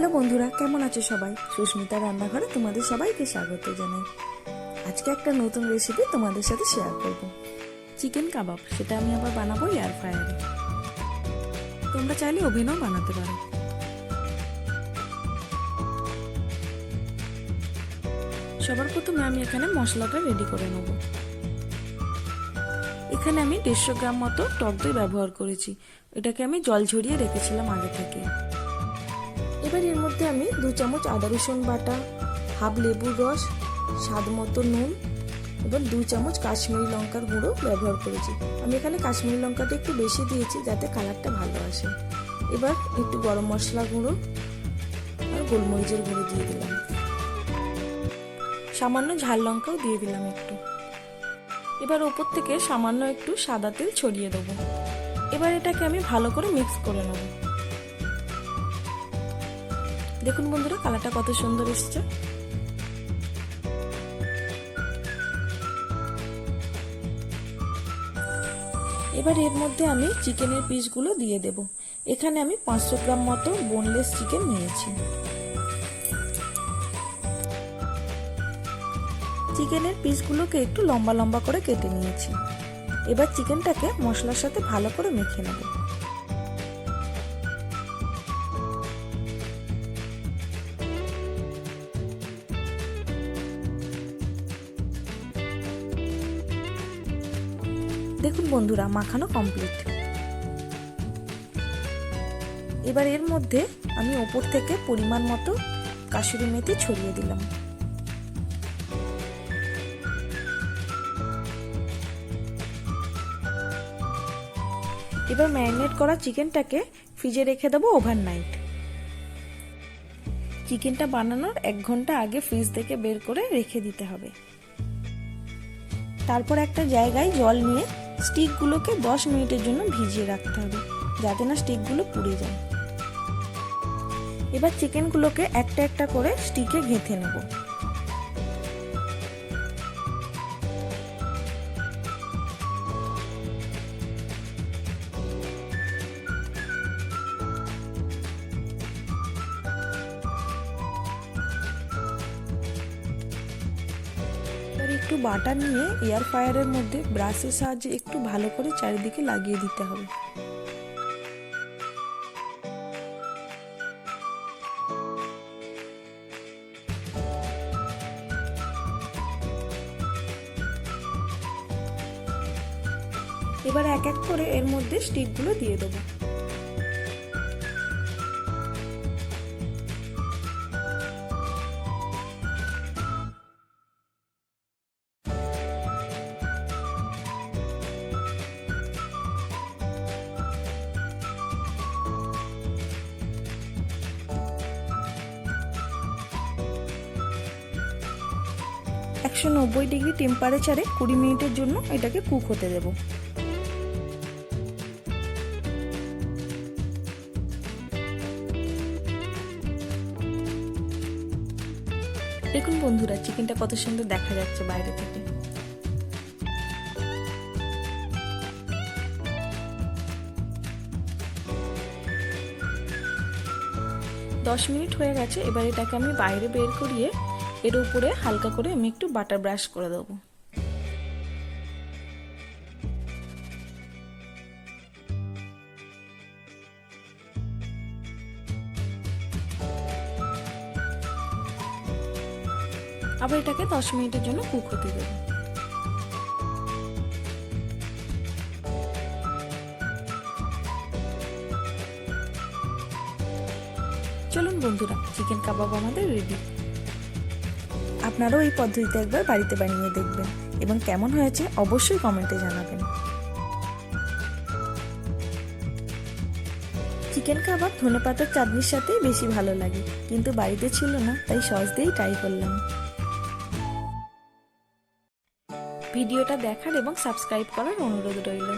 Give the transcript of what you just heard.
Hello বন্ধুরা, কেমন আছো সবাই? সুস্মিতা রান্নাঘরে তোমাদের সবাইকে স্বাগত জানাই। আজকে একটা নতুন রেসিপি তোমাদের সাথে শেয়ার করব, চিকেন কাবাব। সেটা আমি আবার বানাবো এয়ার ফ্রায়ারে। তোমরা চাইলে ওভেনেও বানাতে পারো। সবার প্রথমে আমি এখানে মশলাটা রেডি করে নেব। এখানে আমি 150 গ্রাম মতো টক দই ব্যবহার করেছি। এটাকে আমি জল ঝরিয়ে রেখেছিলাম আগে থেকে। এবার এর মধ্যে আমি 2 চামচ আদা রসুন বাটা, হাফ লেবুর রস, স্বাদ মতো নুন এবং 2 চামচ কাশ্মীরি লঙ্কার গুঁড়ো ব্যবহার করেছি। আমি এখানে কাশ্মীরি লঙ্কাটা একটু বেশি দিয়েছি যাতে কালারটা ভালো আসে। এবার একটু গরম মশলা গুঁড়ো আর গোলমরিচের গুঁড়ো দিয়ে দিলাম। সামান্য ঝাল লঙ্কাও দিয়ে দিলাম একটু। এবার ওপর থেকে সামান্য একটু সাদা তেল ছড়িয়ে দেবো। এবার এটাকে আমি ভালো করে মিক্স করে নেব। দেখুন বন্ধুরা, কালারটা কত সুন্দর এসছে। এবার এর মধ্যে আমি চিকেনের পিসগুলো দিয়ে দেব। এখানে আমি 500 গ্রাম মতো বোনলেস চিকেন নিয়েছি। চিকেনের পিসগুলোকে একটু লম্বা লম্বা করে কেটে নিয়েছি। এবার চিকেনটাকে মশলার সাথে ভালো করে মেখে নেব। দেখুন বন্ধুরা, মাখানো কমপ্লিট। এবার এর মধ্যে আমি ওপর থেকে পরিমাণ মতো কাসুরি মেথি ছড়িয়ে দিলাম। এবার ম্যারিনেট করা চিকেনটাকে ফ্রিজে রেখে দেবো ওভারনাইট। চিকেনটা বানানোর 1 ঘন্টা আগে ফ্রিজ থেকে বের করে রেখে দিতে হবে। তারপর একটা জায়গায় জল নিয়ে স্টিকগুলোকে 10 মিনিটের জন্য ভিজিয়ে রাখতে হবে যাতে না স্টিকগুলো পুড়ে যায়। এবার চিকেনগুলোকে একটা একটা করে স্টিকে গেঁথে নেব। একটু বাটার নিয়ে এয়ার ফ্রায়ারের মধ্যে ব্রাশের সাহায্যে একটু ভালো করে চারিদিকে লাগিয়ে দিতে হবে। এবার এক এক করে এর মধ্যে স্টিকগুলো দিয়ে দেবো। একশো 90 ডিগ্রি টেম্পারেচারে 20 মিনিটের জন্য এটাকে কুক হতে দেব। দেখুন বন্ধুরা, চিকেনটা কত সুন্দর দেখা যাচ্ছে বাইরে থেকে। দশ মিনিট হয়ে গেছে। এবার এটাকে আমি বাইরে বের করিয়ে এর উপরে হালকা করে আমি একটু বাটার ব্রাশ করে দেবো। আবার এটাকে 10 মিনিটের জন্য কুক হতে দেবো। চলুন বন্ধুরা, চিকেন কাবাব আমাদের রেডি। আপনারাও এই পদ্ধতিতে একবার বাড়িতে বানিয়ে দেখবেন এবং কেমন হয়েছে অবশ্যই কমেন্টে জানাবেন। চিকেন কাবাব ধনেপাতার চাটনির সাথে বেশি ভালো লাগে, কিন্তু বাড়িতে ছিল না তাই সস দিয়েই ট্রাই করলাম। ভিডিওটা দেখার এবং সাবস্ক্রাইব করার অনুরোধ রইল।